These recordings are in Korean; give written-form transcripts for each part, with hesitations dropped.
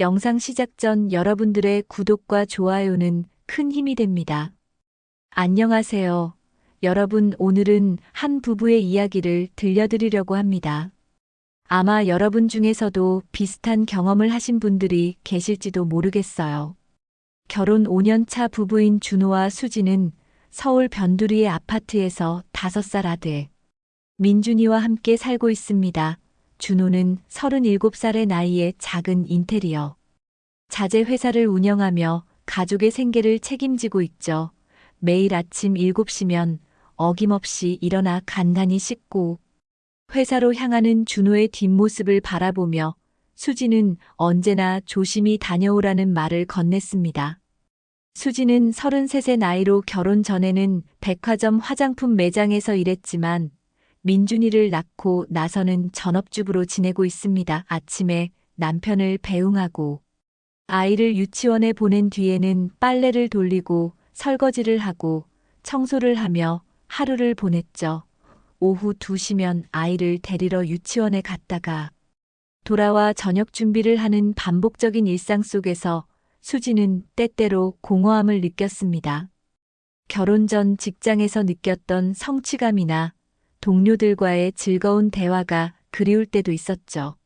영상 시작 전 여러분들의 구독과 좋아요는 큰 힘이 됩니다. 안녕하세요. 여러분, 오늘은 한 부부의 이야기를 들려드리려고 합니다. 아마 여러분 중에서도 비슷한 경험을 하신 분들이 계실지도 모르겠어요. 결혼 5년 차 부부인 준호와 수지는 서울 변두리의 아파트에서 5살 아들 민준이와 함께 살고 있습니다. 준호는 37살의 나이에 작은 인테리어 자재 회사를 운영하며 가족의 생계를 책임지고 있죠. 매일 아침 7시면 어김없이 일어나 간단히 씻고 회사로 향하는 준호의 뒷모습을 바라보며 수지는 언제나 조심히 다녀오라는 말을 건넸습니다. 수지는 33세 나이로 결혼 전에는 백화점 화장품 매장에서 일했지만 민준이를 낳고 나서는 전업주부로 지내고 있습니다. 아침에 남편을 배웅하고 아이를 유치원에 보낸 뒤에는 빨래를 돌리고 설거지를 하고 청소를 하며 하루를 보냈죠. 오후 2시면 아이를 데리러 유치원에 갔다가 돌아와 저녁 준비를 하는 반복적인 일상 속에서 수지는 때때로 공허함을 느꼈습니다. 결혼 전 직장에서 느꼈던 성취감이나 동료들과의 즐거운 대화가 그리울 때도 있었죠.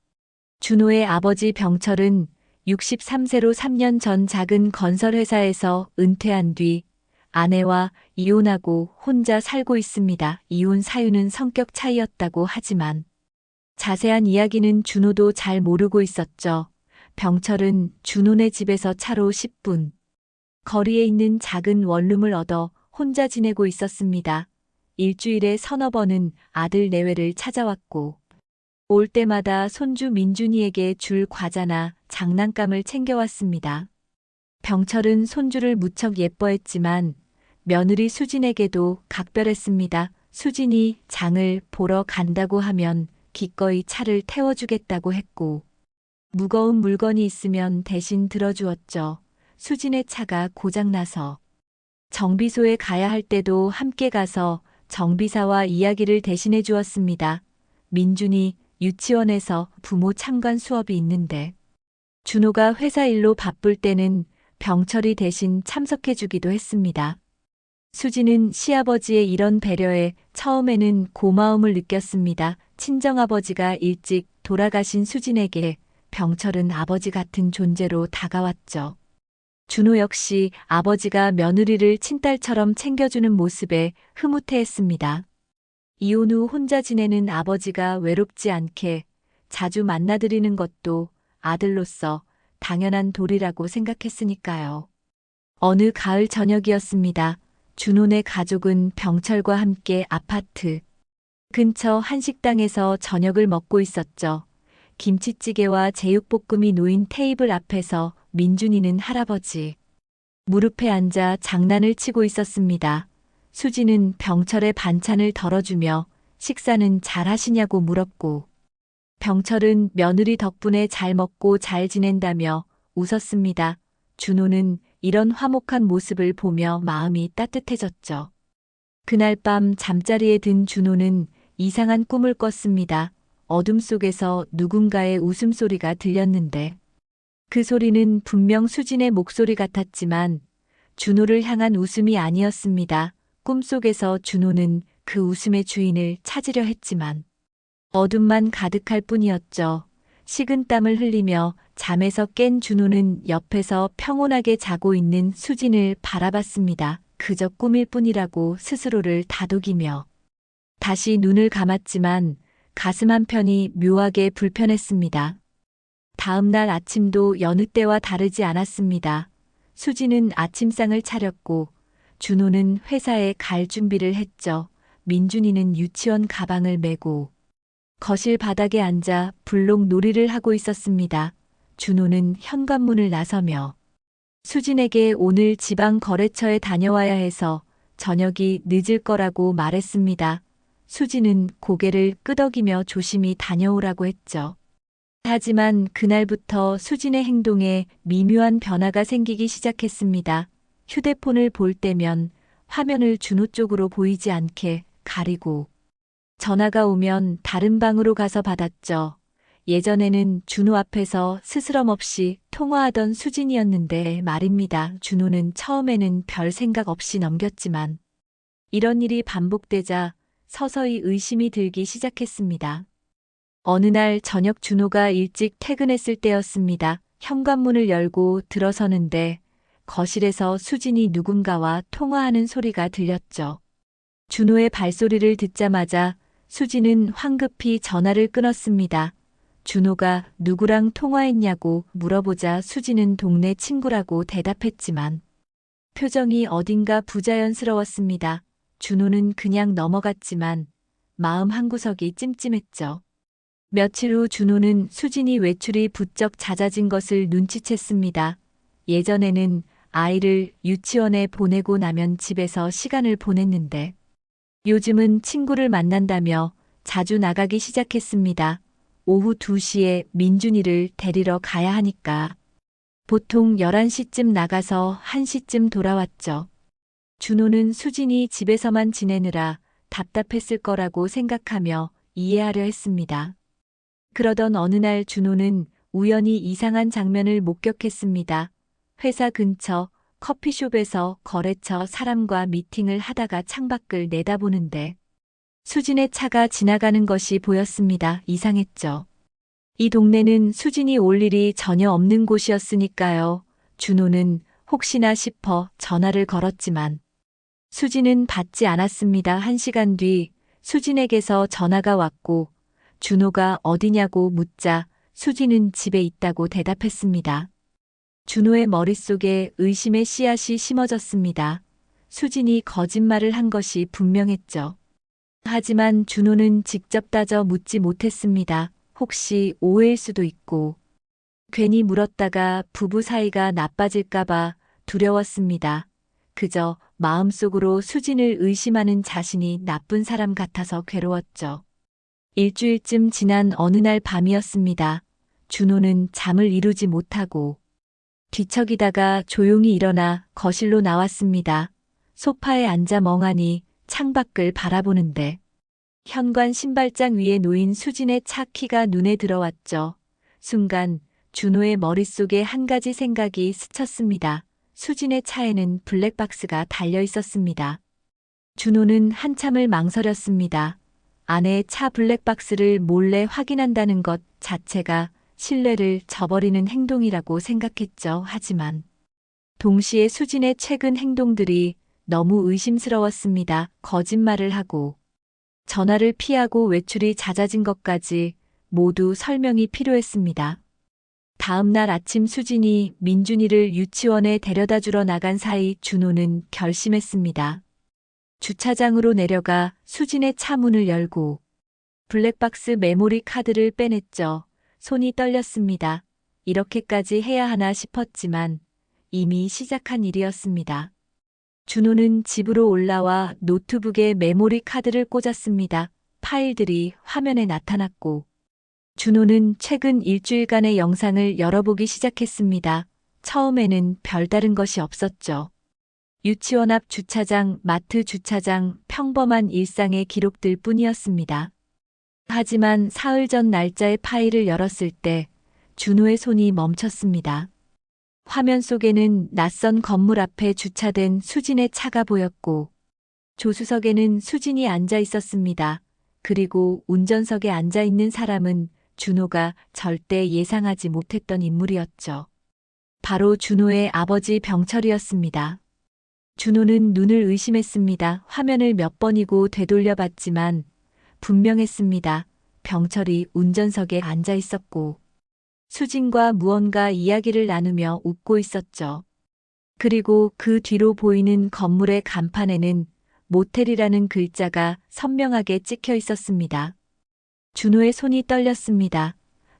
준호의 아버지 병철은 63세로 3년 전 작은 건설회사에서 은퇴한 뒤 아내와 이혼하고 혼자 살고 있습니다. 이혼 사유는 성격 차이였다고 하지만 자세한 이야기는 준호도 잘 모르고 있었죠. 병철은 준호네 집에서 차로 10분 거리에 있는 작은 원룸을 얻어 혼자 지내고 있었습니다. 일주일에 서너 번은 아들 내외를 찾아왔고 올 때마다 손주 민준이에게 줄 과자나 장난감을 챙겨왔습니다. 병철은 손주를 무척 예뻐했지만 며느리 수진에게도 각별했습니다. 수진이 장을 보러 간다고 하면 기꺼이 차를 태워주겠다고 했고 무거운 물건이 있으면 대신 들어주었죠. 수진의 차가 고장나서 정비소에 가야 할 때도 함께 가서 정비사와 이야기를 대신해 주었습니다. 민준이 유치원에서 부모 참관 수업이 있는데 준호가 회사 일로 바쁠 때는 병철이 대신 참석해 주기도 했습니다. 수지는 시아버지의 이런 배려에 처음에는 고마움을 느꼈습니다. 친정아버지가 일찍 돌아가신 수진에게 병철은 아버지 같은 존재로 다가왔죠. 준호 역시 아버지가 며느리를 친딸처럼 챙겨주는 모습에 흐뭇해했습니다. 이혼 후 혼자 지내는 아버지가 외롭지 않게 자주 만나드리는 것도 아들로서 당연한 도리라고 생각했으니까요. 어느 가을 저녁이었습니다. 준호네 가족은 병철과 함께 아파트 근처 한식당에서 저녁을 먹고 있었죠. 김치찌개와 제육볶음이 놓인 테이블 앞에서 민준이는 할아버지 무릎에 앉아 장난을 치고 있었습니다. 수지는 병철의 반찬을 덜어주며 식사는 잘 하시냐고 물었고 병철은 며느리 덕분에 잘 먹고 잘 지낸다며 웃었습니다. 준호는 이런 화목한 모습을 보며 마음이 따뜻해졌죠. 그날 밤 잠자리에 든 준호는 이상한 꿈을 꿨습니다. 어둠 속에서 누군가의 웃음소리가 들렸는데 그 소리는 분명 수진의 목소리 같았지만 준호를 향한 웃음이 아니었습니다. 꿈속에서 준호는 그 웃음의 주인을 찾으려 했지만 어둠만 가득할 뿐이었죠. 식은땀을 흘리며 잠에서 깬 준호는 옆에서 평온하게 자고 있는 수진을 바라봤습니다. 그저 꿈일 뿐이라고 스스로를 다독이며 다시 눈을 감았지만 가슴 한편이 묘하게 불편했습니다. 다음 날 아침도 여느 때와 다르지 않았습니다. 수지는 아침상을 차렸고 준호는 회사에 갈 준비를 했죠. 민준이는 유치원 가방을 메고 거실 바닥에 앉아 블록 놀이를 하고 있었습니다. 준호는 현관문을 나서며 수진에게 오늘 지방 거래처에 다녀와야 해서 저녁이 늦을 거라고 말했습니다. 수진은 고개를 끄덕이며 조심히 다녀오라고 했죠. 하지만 그날부터 수진의 행동에 미묘한 변화가 생기기 시작했습니다. 휴대폰을 볼 때면 화면을 준호 쪽으로 보이지 않게 가리고 전화가 오면 다른 방으로 가서 받았죠. 예전에는 준호 앞에서 스스럼 없이 통화하던 수진이었는데 말입니다. 준호는 처음에는 별 생각 없이 넘겼지만 이런 일이 반복되자 서서히 의심이 들기 시작했습니다. 어느 날 저녁 준호가 일찍 퇴근했을 때였습니다. 현관문을 열고 들어서는데 거실에서 수진이 누군가와 통화하는 소리가 들렸죠. 준호의 발소리를 듣자마자 수진은 황급히 전화를 끊었습니다. 준호가 누구랑 통화했냐고 물어보자 수진은 동네 친구라고 대답했지만 표정이 어딘가 부자연스러웠습니다. 준호는 그냥 넘어갔지만 마음 한구석이 찜찜했죠. 며칠 후 준호는 수진이 외출이 부쩍 잦아진 것을 눈치챘습니다. 예전에는 아이를 유치원에 보내고 나면 집에서 시간을 보냈는데 요즘은 친구를 만난다며 자주 나가기 시작했습니다. 오후 2시에 민준이를 데리러 가야 하니까 보통 11시쯤 나가서 1시쯤 돌아왔죠. 준호는 수진이 집에서만 지내느라 답답했을 거라고 생각하며 이해하려 했습니다. 그러던 어느 날 준호는 우연히 이상한 장면을 목격했습니다. 회사 근처 커피숍에서 거래처 사람과 미팅을 하다가 창밖을 내다보는데 수진의 차가 지나가는 것이 보였습니다. 이상했죠. 이 동네는 수진이 올 일이 전혀 없는 곳이었으니까요. 준호는 혹시나 싶어 전화를 걸었지만 수진은 받지 않았습니다. 1시간 뒤 수진에게서 전화가 왔고 준호가 어디냐고 묻자 수진은 집에 있다고 대답했습니다. 준호의 머릿속에 의심의 씨앗이 심어졌습니다. 수진이 거짓말을 한 것이 분명했죠. 하지만 준호는 직접 따져 묻지 못했습니다. 혹시 오해일 수도 있고 괜히 물었다가 부부 사이가 나빠질까봐 두려웠습니다. 그저 마음속으로 수진을 의심하는 자신이 나쁜 사람 같아서 괴로웠죠. 일주일쯤 지난 어느 날 밤이었습니다. 준호는 잠을 이루지 못하고 뒤척이다가 조용히 일어나 거실로 나왔습니다. 소파에 앉아 멍하니 창밖을 바라보는데 현관 신발장 위에 놓인 수진의 차 키가 눈에 들어왔죠. 순간 준호의 머릿속에 한 가지 생각이 스쳤습니다. 수진의 차에는 블랙박스가 달려 있었습니다. 준호는 한참을 망설였습니다. 아내의 차 블랙박스를 몰래 확인한다는 것 자체가 신뢰를 저버리는 행동이라고 생각했죠. 하지만 동시에 수진의 최근 행동들이 너무 의심스러웠습니다. 거짓말을 하고 전화를 피하고 외출이 잦아진 것까지 모두 설명이 필요했습니다. 다음 날 아침 수진이 민준이를 유치원에 데려다 주러 나간 사이 준호는 결심했습니다. 주차장으로 내려가 수진의 차 문을 열고 블랙박스 메모리 카드를 빼냈죠. 손이 떨렸습니다. 이렇게까지 해야 하나 싶었지만 이미 시작한 일이었습니다. 준호는 집으로 올라와 노트북에 메모리 카드를 꽂았습니다. 파일들이 화면에 나타났고 준호는 최근 일주일간의 영상을 열어보기 시작했습니다. 처음에는 별다른 것이 없었죠. 유치원 앞 주차장, 마트 주차장, 평범한 일상의 기록들 뿐이었습니다. 하지만 사흘 전 날짜의 파일을 열었을 때 준호의 손이 멈췄습니다. 화면 속에는 낯선 건물 앞에 주차된 수진의 차가 보였고 조수석에는 수진이 앉아 있었습니다. 그리고 운전석에 앉아 있는 사람은 준호가 절대 예상하지 못했던 인물이었죠. 바로 준호의 아버지 병철이었습니다. 준호는 눈을 의심했습니다. 화면을 몇 번이고 되돌려봤지만 분명했습니다. 병철이 운전석에 앉아 있었고 수진과 무언가 이야기를 나누며 웃고 있었죠. 그리고 그 뒤로 보이는 건물의 간판에는 모텔이라는 글자가 선명하게 찍혀 있었습니다. 준호의 손이 떨렸습니다.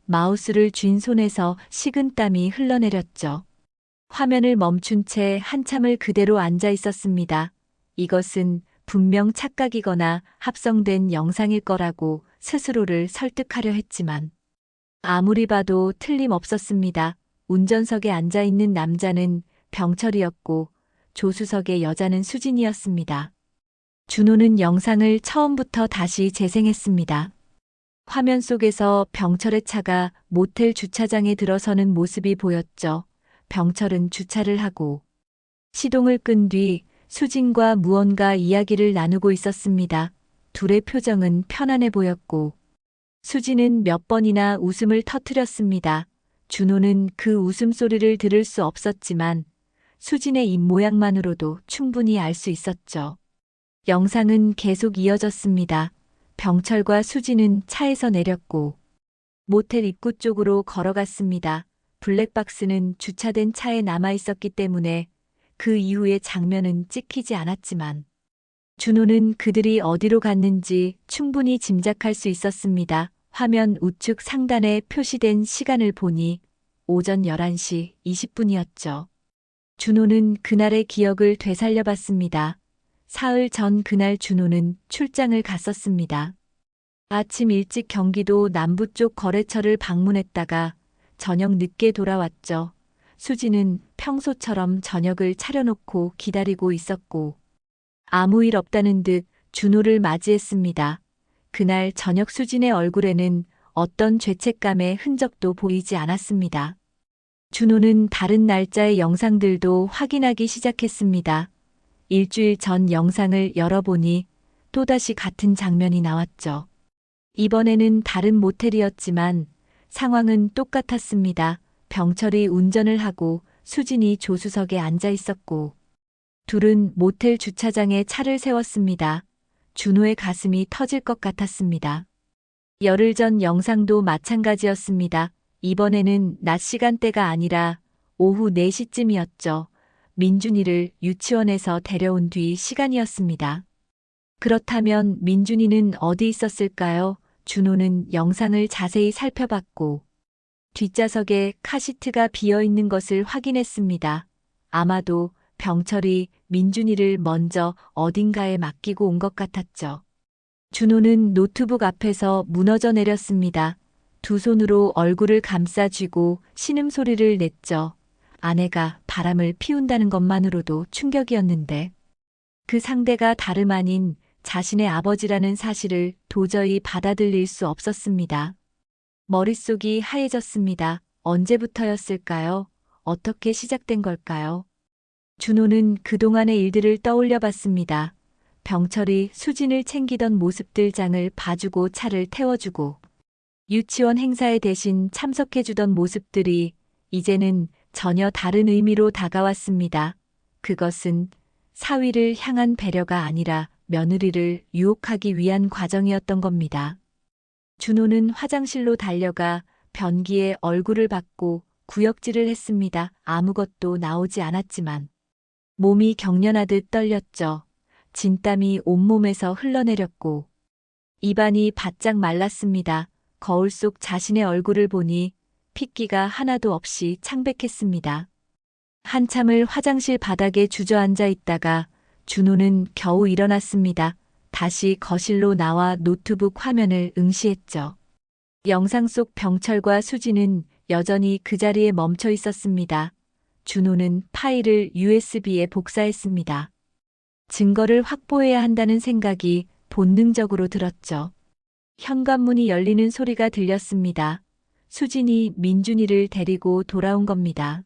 마우스를 쥔 손에서 식은땀이 흘러내렸죠. 화면을 멈춘 채 한참을 그대로 앉아 있었습니다. 이것은 분명 착각이거나 합성된 영상일 거라고 스스로를 설득하려 했지만 아무리 봐도 틀림없었습니다. 운전석에 앉아 있는 남자는 병철이었고 조수석의 여자는 수진이었습니다. 준호는 영상을 처음부터 다시 재생했습니다. 화면 속에서 병철의 차가 모텔 주차장에 들어서는 모습이 보였죠. 병철은 주차를 하고 시동을 끈 뒤 수진과 무언가 이야기를 나누고 있었습니다. 둘의 표정은 편안해 보였고 수진은 몇 번이나 웃음을 터뜨렸습니다. 준호는 그 웃음소리를 들을 수 없었지만 수진의 입모양만으로도 충분히 알 수 있었죠. 영상은 계속 이어졌습니다. 병철과 수진은 차에서 내렸고 모텔 입구 쪽으로 걸어갔습니다. 블랙박스는 주차된 차에 남아 있었기 때문에 그 이후의 장면은 찍히지 않았지만 준호는 그들이 어디로 갔는지 충분히 짐작할 수 있었습니다. 화면 우측 상단에 표시된 시간을 보니 오전 11시 20분이었죠. 준호는 그날의 기억을 되살려봤습니다. 사흘 전 그날 준호는 출장을 갔었습니다. 아침 일찍 경기도 남부 쪽 거래처를 방문했다가 저녁 늦게 돌아왔죠. 수지는 평소처럼 저녁을 차려놓고 기다리고 있었고 아무 일 없다는 듯 준호를 맞이했습니다. 그날 저녁 수진의 얼굴에는 어떤 죄책감의 흔적도 보이지 않았습니다. 준호는 다른 날짜의 영상들도 확인하기 시작했습니다. 일주일 전 영상을 열어보니 또다시 같은 장면이 나왔죠. 이번에는 다른 모텔이었지만 상황은 똑같았습니다. 병철이 운전을 하고 수진이 조수석에 앉아 있었고 둘은 모텔 주차장에 차를 세웠습니다. 준호의 가슴이 터질 것 같았습니다. 열흘 전 영상도 마찬가지였습니다. 이번에는 낮 시간대가 아니라 오후 4시쯤이었죠. 민준이를 유치원에서 데려온 뒤 시간이었습니다. 그렇다면 민준이는 어디 있었을까요? 준호는 영상을 자세히 살펴봤고 뒷좌석에 카시트가 비어있는 것을 확인했습니다. 아마도 병철이 민준이를 먼저 어딘가에 맡기고 온 것 같았죠. 준호는 노트북 앞에서 무너져 내렸습니다. 두 손으로 얼굴을 감싸 쥐고 신음소리를 냈죠. 아내가 바람을 피운다는 것만으로도 충격이었는데 그 상대가 다름 아닌 자신의 아버지라는 사실을 도저히 받아들일 수 없었습니다. 머릿속이 하얘졌습니다. 언제부터였을까요? 어떻게 시작된 걸까요? 준호는 그동안의 일들을 떠올려 봤습니다. 병철이 수진을 챙기던 모습들장을 봐주고 차를 태워주고 유치원 행사에 대신 참석해주던 모습들이 이제는 전혀 다른 의미로 다가왔습니다. 그것은 사위를 향한 배려가 아니라 며느리를 유혹하기 위한 과정이었던 겁니다. 준호는 화장실로 달려가 변기에 얼굴을 받고 구역질을 했습니다. 아무것도 나오지 않았지만 몸이 경련하듯 떨렸죠. 진땀이 온몸에서 흘러내렸고 입안이 바짝 말랐습니다. 거울 속 자신의 얼굴을 보니 핏기가 하나도 없이 창백했습니다. 한참을 화장실 바닥에 주저앉아 있다가 준호는 겨우 일어났습니다. 다시 거실로 나와 노트북 화면을 응시했죠. 영상 속 병철과 수지는 여전히 그 자리에 멈춰 있었습니다. 준호는 파일을 USB에 복사했습니다. 증거를 확보해야 한다는 생각이 본능적으로 들었죠. 현관문이 열리는 소리가 들렸습니다. 수진이 민준이를 데리고 돌아온 겁니다.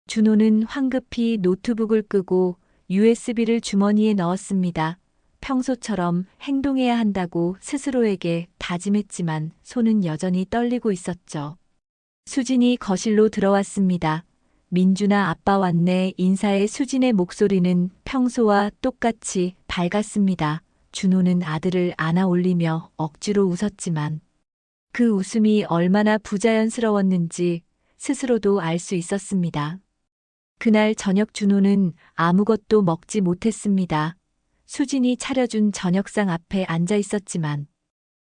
준호는 황급히 노트북을 끄고 USB를 주머니에 넣었습니다. 평소처럼 행동해야 한다고 스스로에게 다짐했지만 손은 여전히 떨리고 있었죠. 수진이 거실로 들어왔습니다. 민준아, 아빠 왔네. 인사의 수진의 목소리는 평소와 똑같이 밝았습니다. 준호는 아들을 안아 올리며 억지로 웃었지만 그 웃음이 얼마나 부자연스러웠는지 스스로도 알 수 있었습니다. 그날 저녁 준호는 아무것도 먹지 못했습니다. 수진이 차려준 저녁상 앞에 앉아 있었지만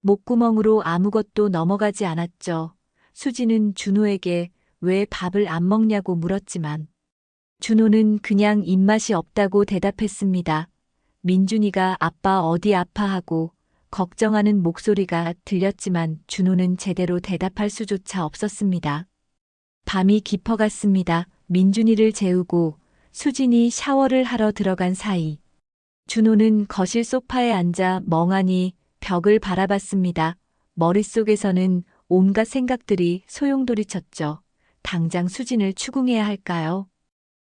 목구멍으로 아무것도 넘어가지 않았죠. 수진은 준호에게 왜 밥을 안 먹냐고 물었지만 준호는 그냥 입맛이 없다고 대답했습니다. 민준이가 아빠 어디 아파하고 걱정하는 목소리가 들렸지만 준호는 제대로 대답할 수조차 없었습니다. 밤이 깊어갔습니다. 민준이를 재우고 수진이 샤워를 하러 들어간 사이 준호는 거실 소파에 앉아 멍하니 벽을 바라봤습니다. 머릿속에서는 온갖 생각들이 소용돌이쳤죠. 당장 수진을 추궁해야 할까요?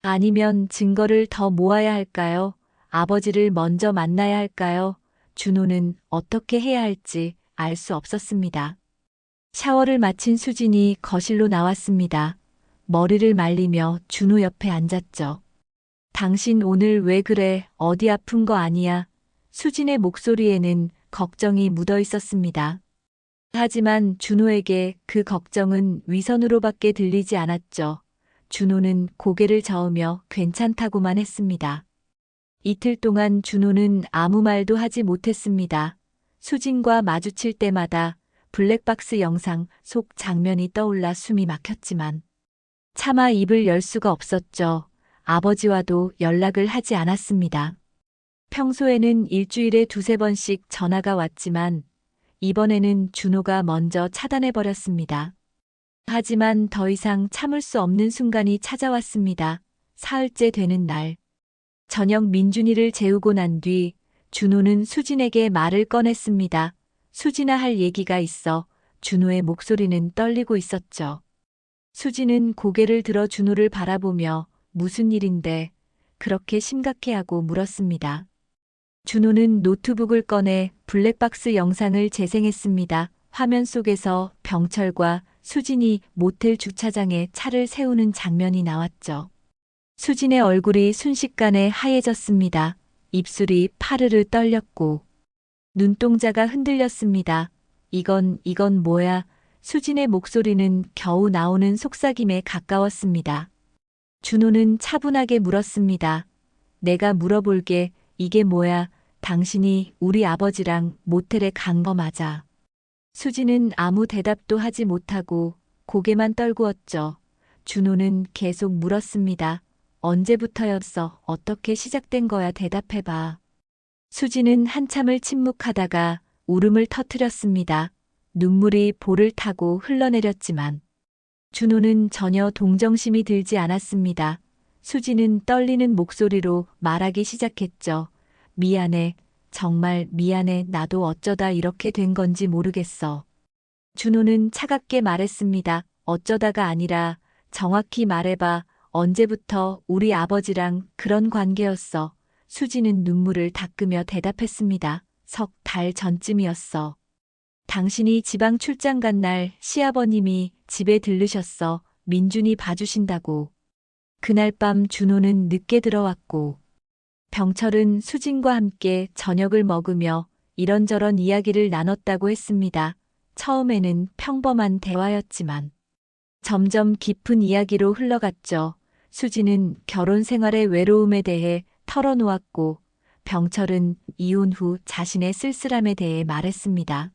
아니면 증거를 더 모아야 할까요? 아버지를 먼저 만나야 할까요? 준호는 어떻게 해야 할지 알 수 없었습니다. 샤워를 마친 수진이 거실로 나왔습니다. 머리를 말리며 준호 옆에 앉았죠. 당신 오늘 왜 그래? 어디 아픈 거 아니야? 수진의 목소리에는 걱정이 묻어 있었습니다. 하지만 준호에게 그 걱정은 위선으로밖에 들리지 않았죠. 준호는 고개를 저으며 괜찮다고만 했습니다. 이틀 동안 준호는 아무 말도 하지 못했습니다. 수진과 마주칠 때마다 블랙박스 영상 속 장면이 떠올라 숨이 막혔지만 차마 입을 열 수가 없었죠. 아버지와도 연락을 하지 않았습니다. 평소에는 일주일에 두세 번씩 전화가 왔지만 이번에는 준호가 먼저 차단해버렸습니다. 하지만 더 이상 참을 수 없는 순간이 찾아왔습니다. 사흘째 되는 날. 저녁 민준이를 재우고 난 뒤 준호는 수진에게 말을 꺼냈습니다. 수진아 할 얘기가 있어. 준호의 목소리는 떨리고 있었죠. 수진은 고개를 들어 준호를 바라보며 무슨 일인데 그렇게 심각해하고 물었습니다. 준호는 노트북을 꺼내 블랙박스 영상을 재생했습니다. 화면 속에서 병철과 수진이 모텔 주차장에 차를 세우는 장면이 나왔죠. 수진의 얼굴이 순식간에 하얘졌습니다. 입술이 파르르 떨렸고 눈동자가 흔들렸습니다. 이건 뭐야? 수진의 목소리는 겨우 나오는 속삭임에 가까웠습니다. 준호는 차분하게 물었습니다. 내가 물어볼게. 이게 뭐야? 당신이 우리 아버지랑 모텔에 간 거 맞아? 수진은 아무 대답도 하지 못하고 고개만 떨구었죠. 준호는 계속 물었습니다. 언제부터였어? 어떻게 시작된 거야? 대답해봐. 수진은 한참을 침묵하다가 울음을 터뜨렸습니다. 눈물이 볼을 타고 흘러내렸지만 준호는 전혀 동정심이 들지 않았습니다. 수진은 떨리는 목소리로 말하기 시작했죠. 미안해. 정말 미안해. 나도 어쩌다 이렇게 된 건지 모르겠어. 준호는 차갑게 말했습니다. 어쩌다가 아니라 정확히 말해봐. 언제부터 우리 아버지랑 그런 관계였어? 수진은 눈물을 닦으며 대답했습니다. 석 달 전쯤이었어. 당신이 지방 출장 간 날 시아버님이 집에 들르셨어. 민준이 봐주신다고. 그날 밤 준호는 늦게 들어왔고 병철은 수진과 함께 저녁을 먹으며 이런저런 이야기를 나눴다고 했습니다. 처음에는 평범한 대화였지만 점점 깊은 이야기로 흘러갔죠. 수진은 결혼 생활의 외로움에 대해 털어놓았고 병철은 이혼 후 자신의 쓸쓸함에 대해 말했습니다.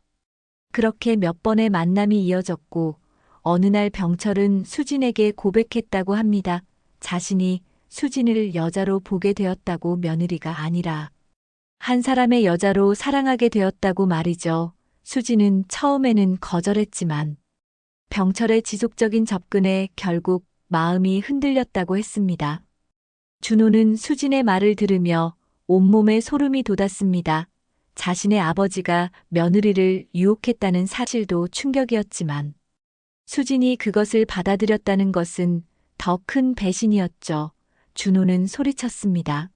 그렇게 몇 번의 만남이 이어졌고 어느 날 병철은 수진에게 고백했다고 합니다. 자신이 수진을 여자로 보게 되었다고 며느리가 아니라 한 사람의 여자로 사랑하게 되었다고 말이죠. 수진은 처음에는 거절했지만 병철의 지속적인 접근에 결국 마음이 흔들렸다고 했습니다. 준호는 수진의 말을 들으며 온몸에 소름이 돋았습니다. 자신의 아버지가 며느리를 유혹했다는 사실도 충격이었지만 수진이 그것을 받아들였다는 것은 더 큰 배신이었죠. 준호는 소리쳤습니다.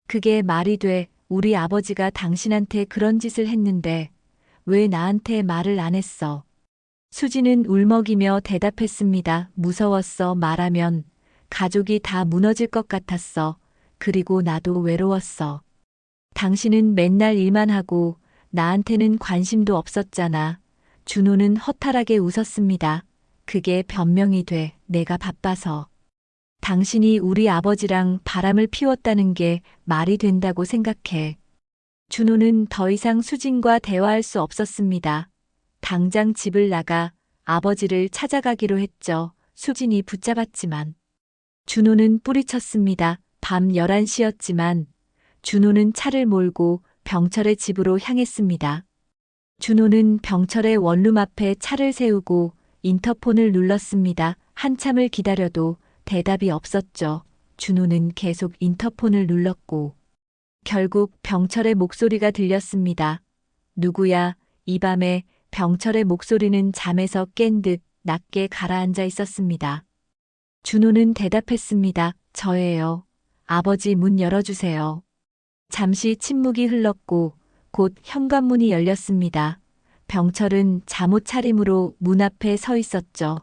그게 말이 돼. 우리 아버지가 당신한테 그런 짓을 했는데 왜 나한테 말을 안 했어? 수진은 울먹이며 대답했습니다. 무서웠어. 말하면 가족이 다 무너질 것 같았어. 그리고 나도 외로웠어. 당신은 맨날 일만 하고 나한테는 관심도 없었잖아. 준호는 허탈하게 웃었습니다. 그게 변명이 돼. 내가 바빠서. 당신이 우리 아버지랑 바람을 피웠다는 게 말이 된다고 생각해. 준호는 더 이상 수진과 대화할 수 없었습니다. 당장 집을 나가 아버지를 찾아가기로 했죠. 수진이 붙잡았지만 준호는 뿌리쳤습니다. 밤 11시였지만 준호는 차를 몰고 병철의 집으로 향했습니다. 준호는 병철의 원룸 앞에 차를 세우고 인터폰을 눌렀습니다. 한참을 기다려도 대답이 없었죠. 준호는 계속 인터폰을 눌렀고 결국 병철의 목소리가 들렸습니다. 누구야? 이 밤에 병철의 목소리는 잠에서 깬 듯 낮게 가라앉아 있었습니다. 준호는 대답했습니다. 저예요. 아버지 문 열어주세요. 잠시 침묵이 흘렀고 곧 현관문이 열렸습니다. 병철은 잠옷 차림으로 문 앞에 서 있었죠.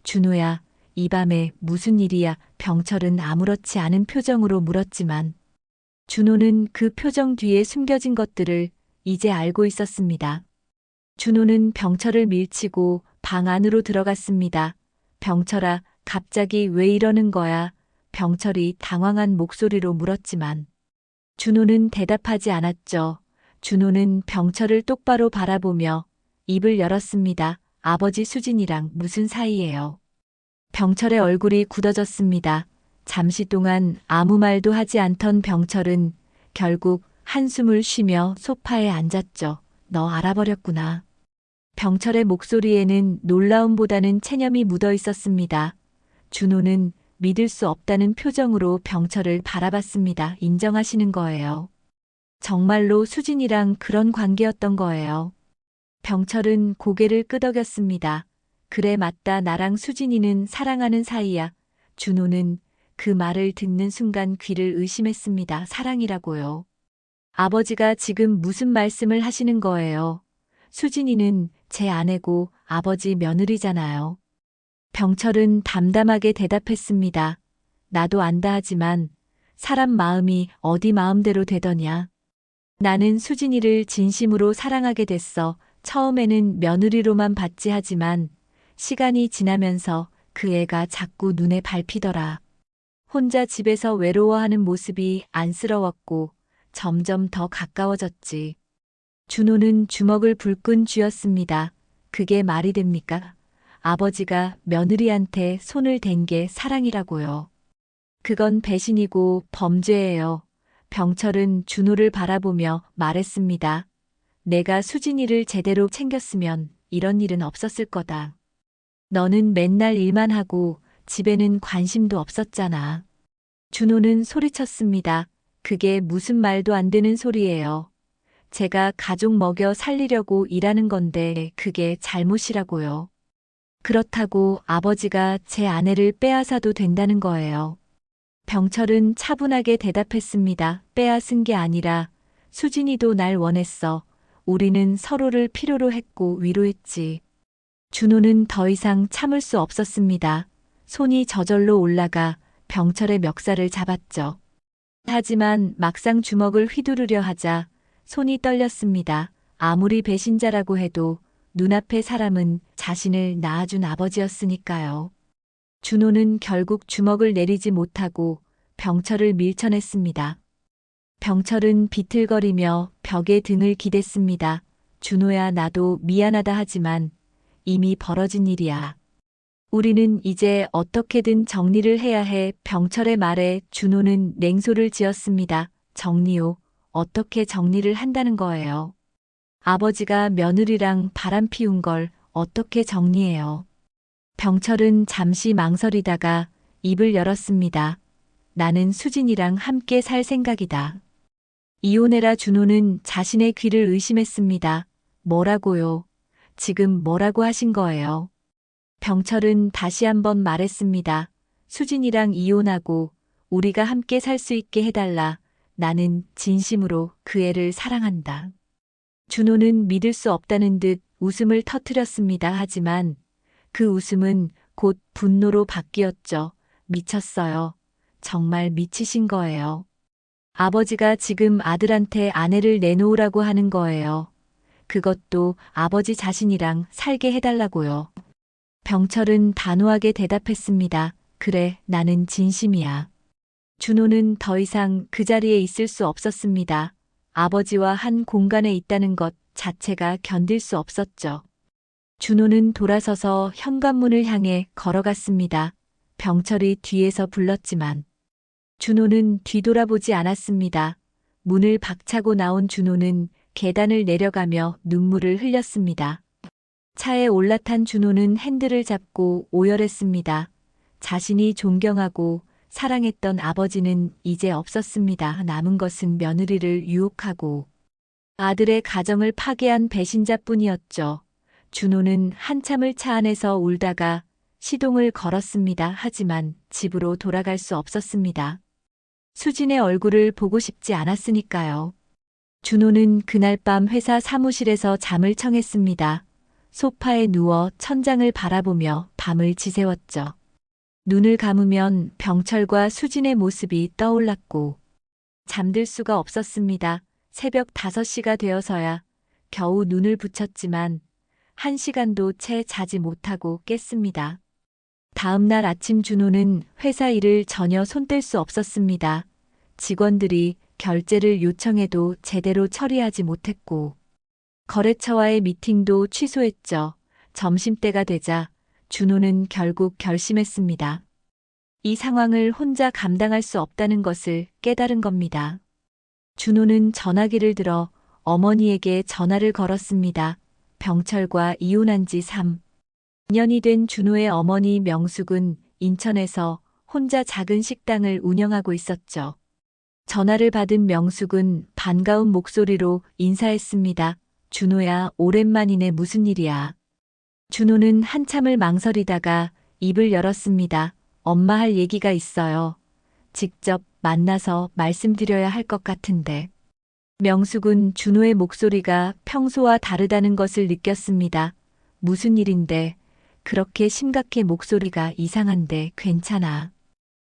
준호야, 이 밤에 무슨 일이야? 병철은 아무렇지 않은 표정으로 물었지만 준호는 그 표정 뒤에 숨겨진 것들을 이제 알고 있었습니다. 준호는 병철을 밀치고 방 안으로 들어갔습니다. 병철아, 갑자기 왜 이러는 거야? 병철이 당황한 목소리로 물었지만 준호는 대답하지 않았죠. 준호는 병철을 똑바로 바라보며 입을 열었습니다. 아버지 수진이랑 무슨 사이예요? 병철의 얼굴이 굳어졌습니다. 잠시 동안 아무 말도 하지 않던 병철은 결국 한숨을 쉬며 소파에 앉았죠. 너 알아버렸구나. 병철의 목소리에는 놀라움보다는 체념이 묻어 있었습니다. 준호는 믿을 수 없다는 표정으로 병철을 바라봤습니다. 인정하시는 거예요. 정말로 수진이랑 그런 관계였던 거예요. 병철은 고개를 끄덕였습니다. 그래 맞다. 나랑 수진이는 사랑하는 사이야. 준호는 그 말을 듣는 순간 귀를 의심했습니다. 사랑이라고요. 아버지가 지금 무슨 말씀을 하시는 거예요? 수진이는 제 아내고 아버지 며느리잖아요. 병철은 담담하게 대답했습니다. 나도 안다 하지만 사람 마음이 어디 마음대로 되더냐. 나는 수진이를 진심으로 사랑하게 됐어. 처음에는 며느리로만 봤지 하지만 시간이 지나면서 그 애가 자꾸 눈에 밟히더라. 혼자 집에서 외로워하는 모습이 안쓰러웠고 점점 더 가까워졌지. 준호는 주먹을 불끈 쥐었습니다. 그게 말이 됩니까? 아버지가 며느리한테 손을 댄 게 사랑이라고요. 그건 배신이고 범죄예요. 병철은 준호를 바라보며 말했습니다. 내가 수진이를 제대로 챙겼으면 이런 일은 없었을 거다. 너는 맨날 일만 하고 집에는 관심도 없었잖아. 준호는 소리쳤습니다. 그게 무슨 말도 안 되는 소리예요. 제가 가족 먹여 살리려고 일하는 건데 그게 잘못이라고요. 그렇다고 아버지가 제 아내를 빼앗아도 된다는 거예요. 병철은 차분하게 대답했습니다. 빼앗은 게 아니라 수진이도 날 원했어. 우리는 서로를 필요로 했고 위로했지. 준호는 더 이상 참을 수 없었습니다. 손이 저절로 올라가 병철의 멱살을 잡았죠. 하지만 막상 주먹을 휘두르려 하자 손이 떨렸습니다. 아무리 배신자라고 해도 눈앞의 사람은 자신을 낳아준 아버지였으니까요. 준호는 결국 주먹을 내리지 못하고 병철을 밀쳐냈습니다. 병철은 비틀거리며 벽에 등을 기댔습니다. 준호야, 나도 미안하다 하지만 이미 벌어진 일이야. 우리는 이제 어떻게든 정리를 해야 해. 병철의 말에 준호는 냉소를 지었습니다. 정리요? 어떻게 정리를 한다는 거예요? 아버지가 며느리랑 바람 피운 걸 어떻게 정리해요? 병철은 잠시 망설이다가 입을 열었습니다. 나는 수진이랑 함께 살 생각이다. 이혼해라. 준호는 자신의 귀를 의심했습니다. 뭐라고요? 지금 뭐라고 하신 거예요? 병철은 다시 한번 말했습니다. 수진이랑 이혼하고 우리가 함께 살 수 있게 해달라. 나는 진심으로 그 애를 사랑한다. 준호는 믿을 수 없다는 듯 웃음을 터뜨렸습니다. 하지만 그 웃음은 곧 분노로 바뀌었죠. 미쳤어요. 정말 미치신 거예요. 아버지가 지금 아들한테 아내를 내놓으라고 하는 거예요. 그것도 아버지 자신이랑 살게 해달라고요. 병철은 단호하게 대답했습니다. 그래, 나는 진심이야. 준호는 더 이상 그 자리에 있을 수 없었습니다. 아버지와 한 공간에 있다는 것 자체가 견딜 수 없었죠. 준호는 돌아서서 현관문을 향해 걸어갔습니다. 병철이 뒤에서 불렀지만 준호는 뒤돌아보지 않았습니다. 문을 박차고 나온 준호는 계단을 내려가며 눈물을 흘렸습니다. 차에 올라탄 준호는 핸들을 잡고 오열했습니다. 자신이 존경하고 사랑했던 아버지는 이제 없었습니다. 남은 것은 며느리를 유혹하고 아들의 가정을 파괴한 배신자뿐이었죠. 준호는 한참을 차 안에서 울다가 시동을 걸었습니다. 하지만 집으로 돌아갈 수 없었습니다. 수진의 얼굴을 보고 싶지 않았으니까요. 준호는 그날 밤 회사 사무실에서 잠을 청했습니다. 소파에 누워 천장을 바라보며 밤을 지새웠죠. 눈을 감으면 병철과 수진의 모습이 떠올랐고 잠들 수가 없었습니다. 새벽 5시가 되어서야 겨우 눈을 붙였지만 1시간도 채 자지 못하고 깼습니다. 다음 날 아침 준호는 회사 일을 전혀 손댈 수 없었습니다. 직원들이 결제를 요청해도 제대로 처리하지 못했고 거래처와의 미팅도 취소했죠. 점심때가 되자 준호는 결국 결심했습니다. 이 상황을 혼자 감당할 수 없다는 것을 깨달은 겁니다. 준호는 전화기를 들어 어머니에게 전화를 걸었습니다. 병철과 이혼한 지 3년이 된 준호의 어머니 명숙은 인천에서 혼자 작은 식당을 운영하고 있었죠. 전화를 받은 명숙은 반가운 목소리로 인사했습니다. 준호야, 오랜만이네. 무슨 일이야? 준호는 한참을 망설이다가 입을 열었습니다. 엄마 할 얘기가 있어요. 직접 만나서 말씀드려야 할 것 같은데. 명숙은 준호의 목소리가 평소와 다르다는 것을 느꼈습니다. 무슨 일인데? 그렇게 심각해. 목소리가 이상한데 괜찮아.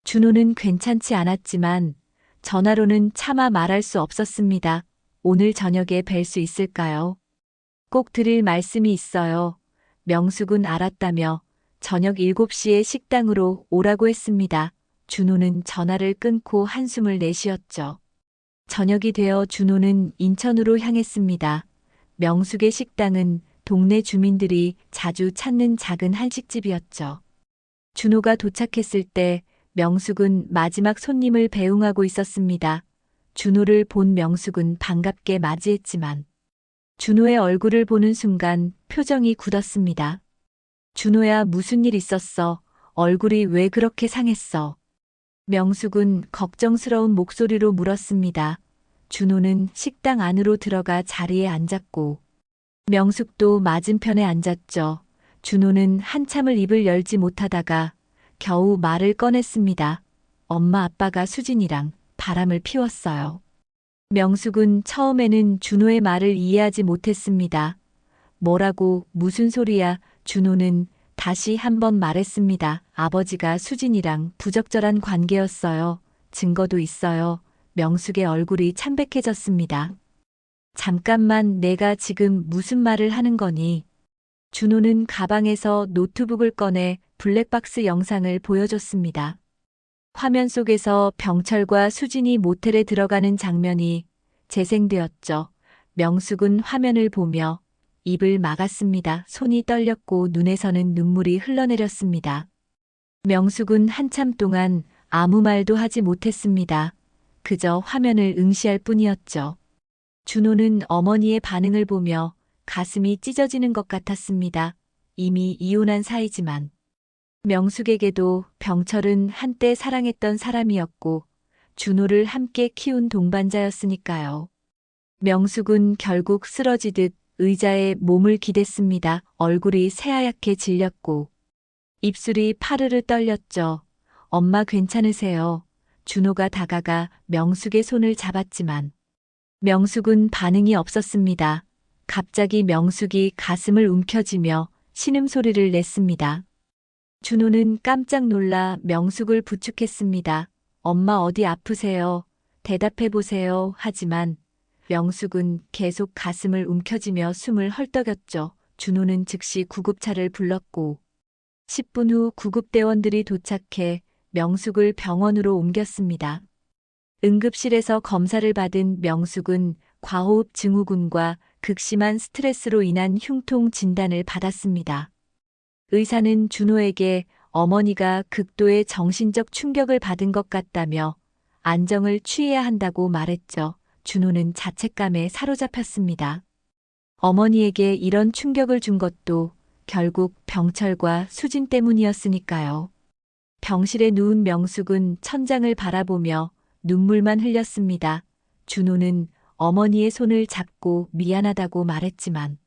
준호는 괜찮지 않았지만 전화로는 차마 말할 수 없었습니다. 오늘 저녁에 뵐 수 있을까요? 꼭 드릴 말씀이 있어요. 명숙은 알았다며 저녁 7시에 식당으로 오라고 했습니다. 준호는 전화를 끊고 한숨을 내쉬었죠. 저녁이 되어 준호는 인천으로 향했습니다. 명숙의 식당은 동네 주민들이 자주 찾는 작은 한식집이었죠. 준호가 도착했을 때 명숙은 마지막 손님을 배웅하고 있었습니다. 준호를 본 명숙은 반갑게 맞이했지만 준호의 얼굴을 보는 순간 표정이 굳었습니다. 준호야, 무슨 일 있었어? 얼굴이 왜 그렇게 상했어? 명숙은 걱정스러운 목소리로 물었습니다. 준호는 식당 안으로 들어가 자리에 앉았고 명숙도 맞은편에 앉았죠. 준호는 한참을 입을 열지 못하다가 겨우 말을 꺼냈습니다. 엄마 아빠가 수진이랑 바람을 피웠어요. 명숙은 처음에는 준호의 말을 이해하지 못했습니다. 뭐라고, 무슨 소리야? 준호는 다시 한번 말했습니다. 아버지가 수진이랑 부적절한 관계였어요. 증거도 있어요. 명숙의 얼굴이 참백해졌습니다. 잠깐만, 내가 지금 무슨 말을 하는 거니? 준호는 가방에서 노트북을 꺼내 블랙박스 영상을 보여줬습니다. 화면 속에서 병철과 수진이 모텔에 들어가는 장면이 재생되었죠. 명숙은 화면을 보며 입을 막았습니다. 손이 떨렸고 눈에서는 눈물이 흘러내렸습니다. 명숙은 한참 동안 아무 말도 하지 못했습니다. 그저 화면을 응시할 뿐이었죠. 준호는 어머니의 반응을 보며 가슴이 찢어지는 것 같았습니다. 이미 이혼한 사이지만 명숙에게도 병철은 한때 사랑했던 사람이었고 준호를 함께 키운 동반자였으니까요. 명숙은 결국 쓰러지듯 의자에 몸을 기댔습니다. 얼굴이 새하얗게 질렸고 입술이 파르르 떨렸죠. 엄마 괜찮으세요? 준호가 다가가 명숙의 손을 잡았지만 명숙은 반응이 없었습니다. 갑자기 명숙이 가슴을 움켜쥐며 신음소리를 냈습니다. 준호는 깜짝 놀라 명숙을 부축했습니다. 엄마 어디 아프세요? 대답해보세요. 하지만 명숙은 계속 가슴을 움켜쥐며 숨을 헐떡였죠. 준호는 즉시 구급차를 불렀고 10분 후 구급대원들이 도착해 명숙을 병원으로 옮겼습니다. 응급실에서 검사를 받은 명숙은 과호흡 증후군과 극심한 스트레스로 인한 흉통 진단을 받았습니다. 의사는 준호에게 어머니가 극도의 정신적 충격을 받은 것 같다며 안정을 취해야 한다고 말했죠. 준호는 자책감에 사로잡혔습니다. 어머니에게 이런 충격을 준 것도 결국 병철과 수진 때문이었으니까요. 병실에 누운 명숙은 천장을 바라보며 눈물만 흘렸습니다. 준호는 어머니의 손을 잡고 미안하다고 말했지만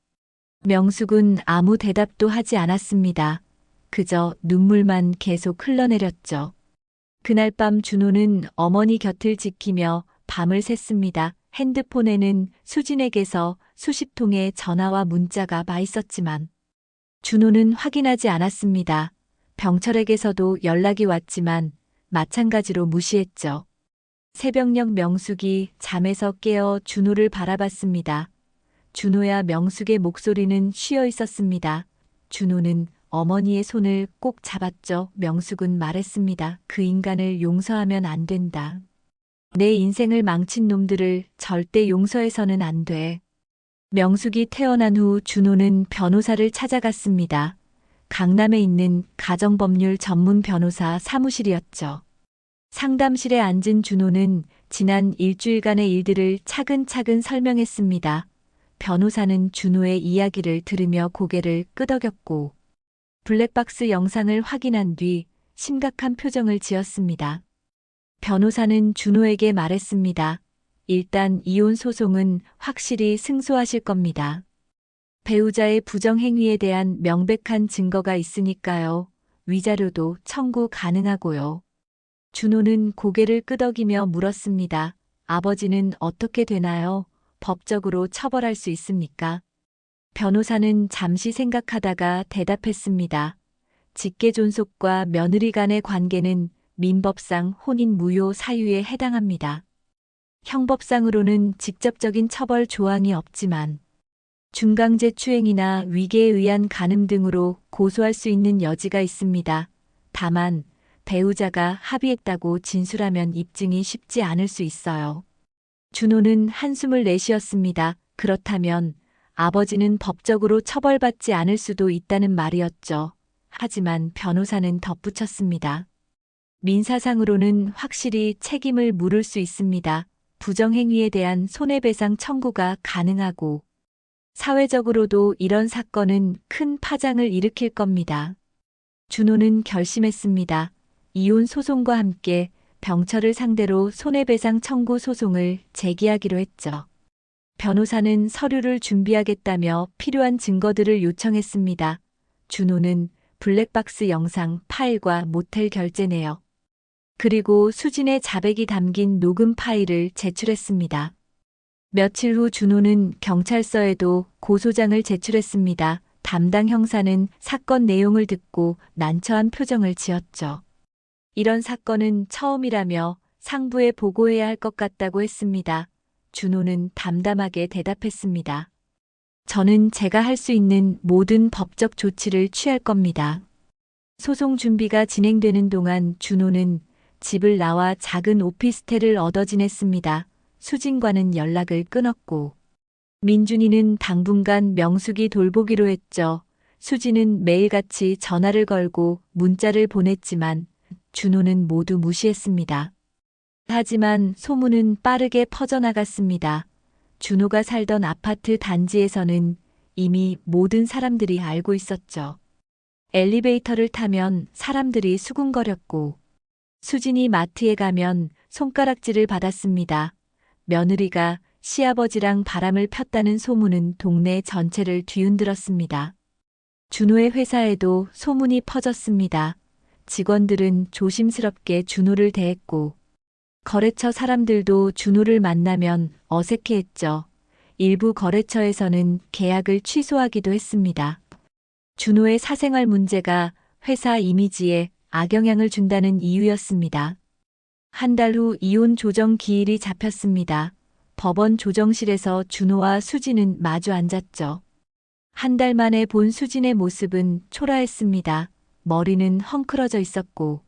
명숙은 아무 대답도 하지 않았습니다. 그저 눈물만 계속 흘러내렸죠. 그날 밤 준호는 어머니 곁을 지키며 밤을 샜습니다. 핸드폰에는 수진에게서 수십 통의 전화와 문자가 와 있었지만 준호는 확인하지 않았습니다. 병철에게서도 연락이 왔지만 마찬가지로 무시했죠. 새벽녘 명숙이 잠에서 깨어 준호를 바라봤습니다. 준호야. 명숙의 목소리는 쉬어 있었습니다. 준호는 어머니의 손을 꼭 잡았죠. 명숙은 말했습니다. 그 인간을 용서하면 안 된다. 내 인생을 망친 놈들을 절대 용서해서는 안 돼. 명숙이 태어난 후 준호는 변호사를 찾아갔습니다. 강남에 있는 가정법률 전문 변호사 사무실이었죠. 상담실에 앉은 준호는 지난 일주일간의 일들을 차근차근 설명했습니다. 변호사는 준호의 이야기를 들으며 고개를 끄덕였고 블랙박스 영상을 확인한 뒤 심각한 표정을 지었습니다. 변호사는 준호에게 말했습니다. 일단 이혼 소송은 확실히 승소하실 겁니다. 배우자의 부정행위에 대한 명백한 증거가 있으니까요. 위자료도 청구 가능하고요. 준호는 고개를 끄덕이며 물었습니다. 아버지는 어떻게 되나요? 법적으로 처벌할 수 있습니까? 변호사는 잠시 생각하다가 대답했습니다. 직계존속과 며느리 간의 관계는 민법상 혼인 무효 사유에 해당합니다. 형법상으로는 직접적인 처벌 조항이 없지만 중강제추행이나 위계에 의한 간음 등으로 고소할 수 있는 여지가 있습니다. 다만 배우자가 합의했다고 진술하면 입증이 쉽지 않을 수 있어요. 준호는 한숨을 내쉬었습니다. 그렇다면 아버지는 법적으로 처벌받지 않을 수도 있다는 말이었죠. 하지만 변호사는 덧붙였습니다. 민사상으로는 확실히 책임을 물을 수 있습니다. 부정행위에 대한 손해배상 청구가 가능하고 사회적으로도 이런 사건은 큰 파장을 일으킬 겁니다. 준호는 결심했습니다. 이혼 소송과 함께 병철을 상대로 손해배상 청구 소송을 제기하기로 했죠. 변호사는 서류를 준비하겠다며 필요한 증거들을 요청했습니다. 준호는 블랙박스 영상 파일과 모텔 결제 내역, 그리고 수진의 자백이 담긴 녹음 파일을 제출했습니다. 며칠 후 준호는 경찰서에도 고소장을 제출했습니다. 담당 형사는 사건 내용을 듣고 난처한 표정을 지었죠. 이런 사건은 처음이라며 상부에 보고해야 할 것 같다고 했습니다. 준호는 담담하게 대답했습니다. 저는 제가 할 수 있는 모든 법적 조치를 취할 겁니다. 소송 준비가 진행되는 동안 준호는 집을 나와 작은 오피스텔을 얻어 지냈습니다. 수진과는 연락을 끊었고 민준이는 당분간 명숙이 돌보기로 했죠. 수진은 매일같이 전화를 걸고 문자를 보냈지만 준호는 모두 무시했습니다. 하지만 소문은 빠르게 퍼져나갔습니다. 준호가 살던 아파트 단지에서는 이미 모든 사람들이 알고 있었죠. 엘리베이터를 타면 사람들이 수군거렸고 수진이 마트에 가면 손가락질을 받았습니다. 며느리가 시아버지랑 바람을 폈다는 소문은 동네 전체를 뒤흔들었습니다. 준호의 회사에도 소문이 퍼졌습니다. 직원들은 조심스럽게 준호를 대했고 거래처 사람들도 준호를 만나면 어색해했죠. 일부 거래처에서는 계약을 취소하기도 했습니다. 준호의 사생활 문제가 회사 이미지에 악영향을 준다는 이유였습니다. 한 달 후 이혼 조정 기일이 잡혔습니다. 법원 조정실에서 준호와 수진은 마주 앉았죠. 한 달 만에 본 수진의 모습은 초라했습니다. 머리는 헝클어져 있었고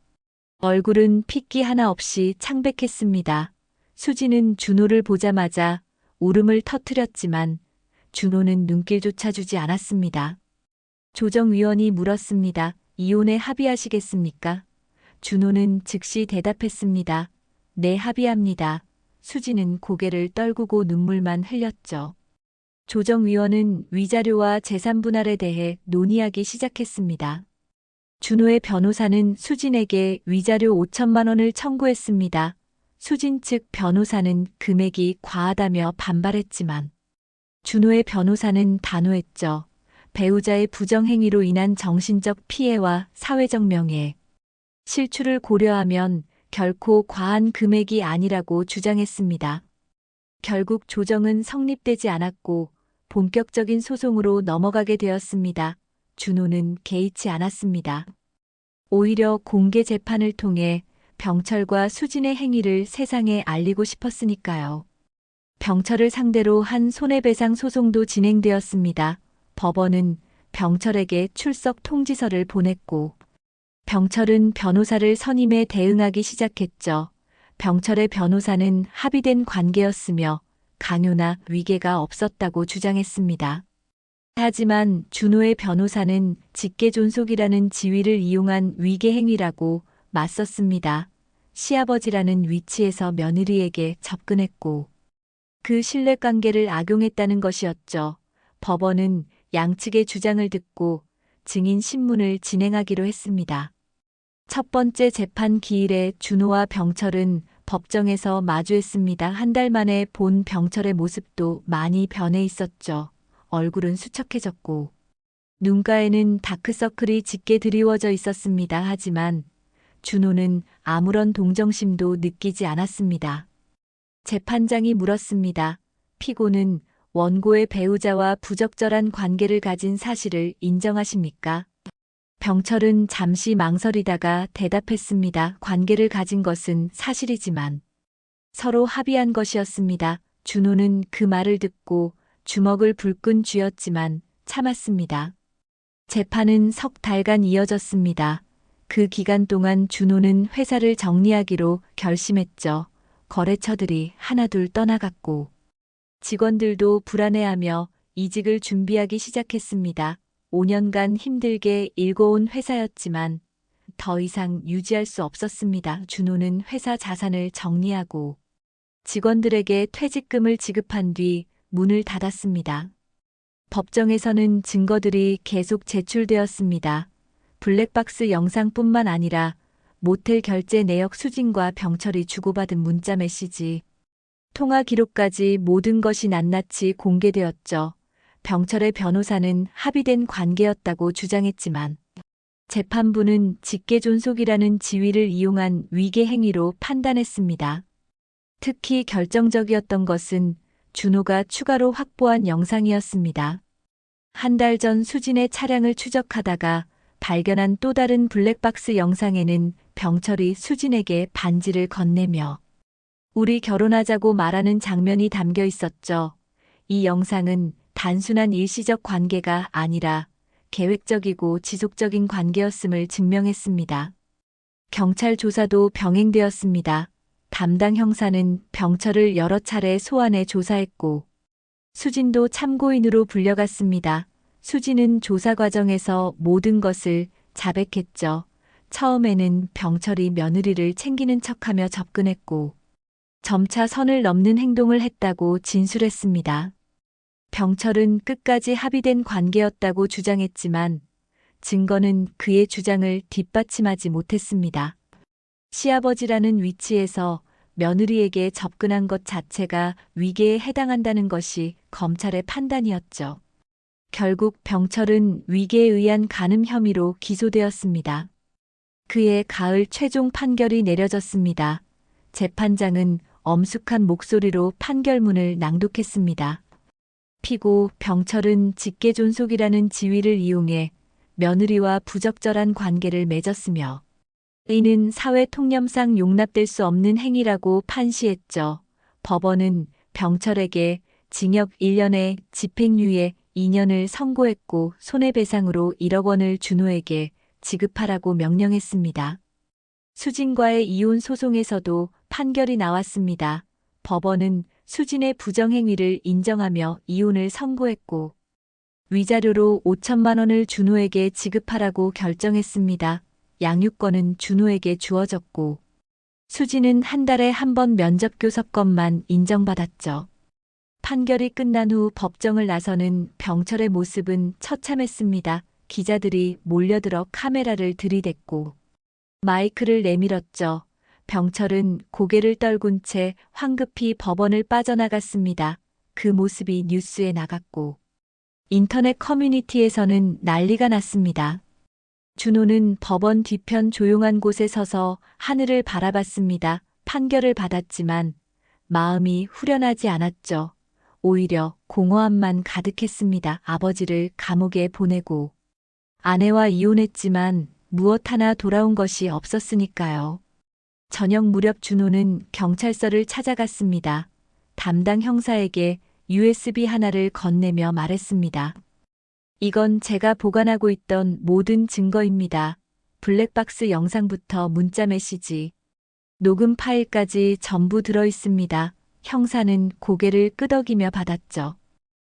얼굴은 핏기 하나 없이 창백했습니다. 수진은 준호를 보자마자 울음을 터뜨렸지만 준호는 눈길조차 주지 않았습니다. 조정위원이 물었습니다. 이혼에 합의하시겠습니까? 준호는 즉시 대답했습니다. 네, 합의합니다. 수진은 고개를 떨구고 눈물만 흘렸죠. 조정위원은 위자료와 재산 분할에 대해 논의하기 시작했습니다. 준호의 변호사는 수진에게 위자료 5천만 원을 청구했습니다. 수진 측 변호사는 금액이 과하다며 반발했지만 준호의 변호사는 단호했죠. 배우자의 부정행위로 인한 정신적 피해와 사회적 명예, 실추를 고려하면 결코 과한 금액이 아니라고 주장했습니다. 결국 조정은 성립되지 않았고 본격적인 소송으로 넘어가게 되었습니다. 준호는 개의치 않았습니다. 오히려 공개 재판을 통해 병철과 수진의 행위를 세상에 알리고 싶었으니까요. 병철을 상대로 한 손해배상 소송도 진행되었습니다. 법원은 병철에게 출석 통지서를 보냈고 병철은 변호사를 선임해 대응하기 시작했죠. 병철의 변호사는 합의된 관계였으며 강요나 위계가 없었다고 주장했습니다. 하지만 준호의 변호사는 직계존속이라는 지위를 이용한 위계 행위라고 맞섰습니다. 시아버지라는 위치에서 며느리에게 접근했고 그 신뢰관계를 악용했다는 것이었죠. 법원은 양측의 주장을 듣고 증인 신문을 진행하기로 했습니다. 첫 번째 재판 기일에 준호와 병철은 법정에서 마주했습니다. 한 달 만에 본 병철의 모습도 많이 변해 있었죠. 얼굴은 수척해졌고 눈가에는 다크서클이 짙게 드리워져 있었습니다. 하지만 준호는 아무런 동정심도 느끼지 않았습니다. 재판장이 물었습니다. 피고는 원고의 배우자와 부적절한 관계를 가진 사실을 인정하십니까? 병철은 잠시 망설이다가 대답했습니다. 관계를 가진 것은 사실이지만 서로 합의한 것이었습니다. 준호는 그 말을 듣고 주먹을 불끈 쥐었지만 참았습니다. 재판은 석 달간 이어졌습니다. 그 기간 동안 준호는 회사를 정리하기로 결심했죠. 거래처들이 하나둘 떠나갔고 직원들도 불안해하며 이직을 준비하기 시작했습니다. 5년간 힘들게 일궈온 회사였지만 더 이상 유지할 수 없었습니다. 준호는 회사 자산을 정리하고 직원들에게 퇴직금을 지급한 뒤 문을 닫았습니다. 법정에서는 증거들이 계속 제출되었습니다. 블랙박스 영상뿐만 아니라 모텔 결제 내역 수진과 병철이 주고받은 문자 메시지, 통화 기록까지 모든 것이 낱낱이 공개되었죠. 병철의 변호사는 합의된 관계였다고 주장했지만 재판부는 직계존속이라는 지위를 이용한 위계 행위로 판단했습니다. 특히 결정적이었던 것은 준호가 추가로 확보한 영상이었습니다. 한 달 전 수진의 차량을 추적하다가 발견한 또 다른 블랙박스 영상에는 병철이 수진에게 반지를 건네며 우리 결혼하자고 말하는 장면이 담겨 있었죠. 이 영상은 단순한 일시적 관계가 아니라 계획적이고 지속적인 관계였음을 증명했습니다. 경찰 조사도 병행되었습니다. 담당 형사는 병철을 여러 차례 소환해 조사했고 수진도 참고인으로 불려갔습니다. 수진은 조사 과정에서 모든 것을 자백했죠. 처음에는 병철이 며느리를 챙기는 척하며 접근했고 점차 선을 넘는 행동을 했다고 진술했습니다. 병철은 끝까지 합의된 관계였다고 주장했지만 증거는 그의 주장을 뒷받침하지 못했습니다. 시아버지라는 위치에서 며느리에게 접근한 것 자체가 위계에 해당한다는 것이 검찰의 판단이었죠. 결국 병철은 위계에 의한 간음 혐의로 기소되었습니다. 그해 가을 최종 판결이 내려졌습니다. 재판장은 엄숙한 목소리로 판결문을 낭독했습니다. 피고 병철은 직계존속이라는 지위를 이용해 며느리와 부적절한 관계를 맺었으며 이는 사회 통념상 용납될 수 없는 행위라고 판시했죠. 법원은 병철에게 징역 1년에 집행유예 2년을 선고했고 손해배상으로 1억 원을 준호에게 지급하라고 명령했습니다. 수진과의 이혼 소송에서도 판결이 나왔습니다. 법원은 수진의 부정행위를 인정하며 이혼을 선고했고 위자료로 5천만 원을 준호에게 지급하라고 결정했습니다. 양육권은 준호에게 주어졌고 수진은 한 달에 한 번 면접교섭권만 인정받았죠. 판결이 끝난 후 법정을 나서는 병철의 모습은 처참했습니다. 기자들이 몰려들어 카메라를 들이댔고 마이크를 내밀었죠. 병철은 고개를 떨군 채 황급히 법원을 빠져나갔습니다. 그 모습이 뉴스에 나갔고 인터넷 커뮤니티에서는 난리가 났습니다. 준호는 법원 뒤편 조용한 곳에 서서 하늘을 바라봤습니다. 판결을 받았지만 마음이 후련하지 않았죠. 오히려 공허함만 가득했습니다. 아버지를 감옥에 보내고 아내와 이혼했지만 무엇 하나 돌아온 것이 없었으니까요. 저녁 무렵 준호는 경찰서를 찾아갔습니다. 담당 형사에게 USB 하나를 건네며 말했습니다. 이건 제가 보관하고 있던 모든 증거입니다. 블랙박스 영상부터 문자 메시지, 녹음 파일까지 전부 들어 있습니다. 형사는 고개를 끄덕이며 받았죠.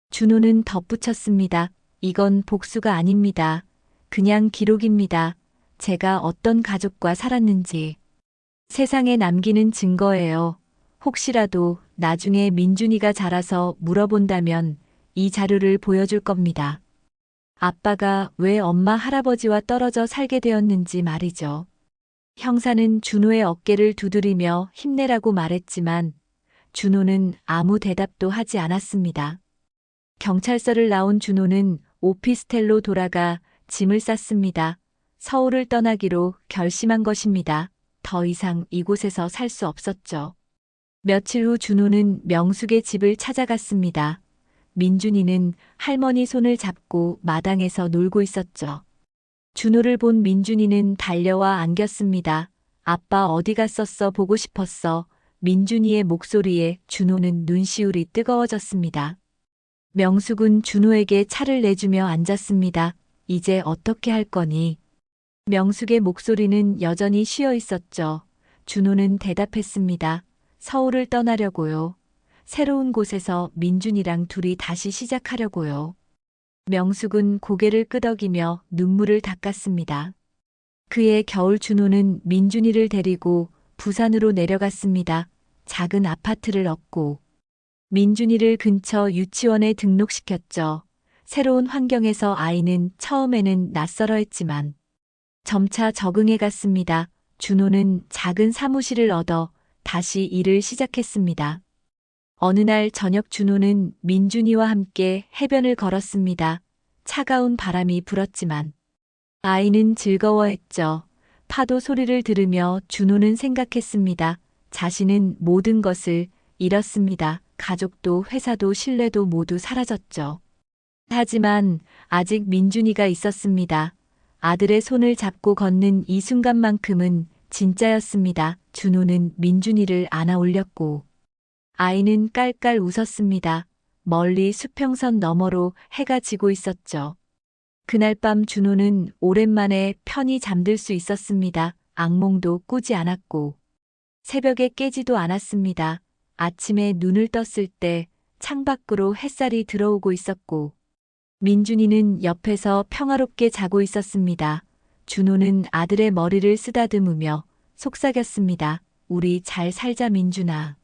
준호는 덧붙였습니다. 이건 복수가 아닙니다. 그냥 기록입니다. 제가 어떤 가족과 살았는지 세상에 남기는 증거예요. 혹시라도 나중에 민준이가 자라서 물어본다면 이 자료를 보여줄 겁니다. 아빠가 왜 엄마 할아버지와 떨어져 살게 되었는지 말이죠. 형사는 준호의 어깨를 두드리며 힘내라고 말했지만 준호는 아무 대답도 하지 않았습니다. 경찰서를 나온 준호는 오피스텔로 돌아가 짐을 쌌습니다. 서울을 떠나기로 결심한 것입니다. 더 이상 이곳에서 살 수 없었죠. 며칠 후 준호는 명숙의 집을 찾아갔습니다. 민준이는 할머니 손을 잡고 마당에서 놀고 있었죠. 준호를 본 민준이는 달려와 안겼습니다. 아빠 어디 갔었어? 보고 싶었어. 민준이의 목소리에 준호는 눈시울이 뜨거워졌습니다. 명숙은 준호에게 차를 내주며 앉았습니다. 이제 어떻게 할 거니? 명숙의 목소리는 여전히 쉬어 있었죠. 준호는 대답했습니다. 서울을 떠나려고요. 새로운 곳에서 민준이랑 둘이 다시 시작하려고요. 명숙은 고개를 끄덕이며 눈물을 닦았습니다. 그해 겨울 준호는 민준이를 데리고 부산으로 내려갔습니다. 작은 아파트를 얻고 민준이를 근처 유치원에 등록시켰죠. 새로운 환경에서 아이는 처음에는 낯설어했지만 점차 적응해 갔습니다. 준호는 작은 사무실을 얻어 다시 일을 시작했습니다. 어느 날 저녁 준호는 민준이와 함께 해변을 걸었습니다. 차가운 바람이 불었지만 아이는 즐거워했죠. 파도 소리를 들으며 준호는 생각했습니다. 자신은 모든 것을 잃었습니다. 가족도 회사도 신뢰도 모두 사라졌죠. 하지만 아직 민준이가 있었습니다. 아들의 손을 잡고 걷는 이 순간만큼은 진짜였습니다. 준호는 민준이를 안아 올렸고 아이는 깔깔 웃었습니다. 멀리 수평선 너머로 해가 지고 있었죠. 그날 밤 준호는 오랜만에 편히 잠들 수 있었습니다. 악몽도 꾸지 않았고 새벽에 깨지도 않았습니다. 아침에 눈을 떴을 때 창밖으로 햇살이 들어오고 있었고 민준이는 옆에서 평화롭게 자고 있었습니다. 준호는 아들의 머리를 쓰다듬으며 속삭였습니다. 우리 잘 살자 민준아.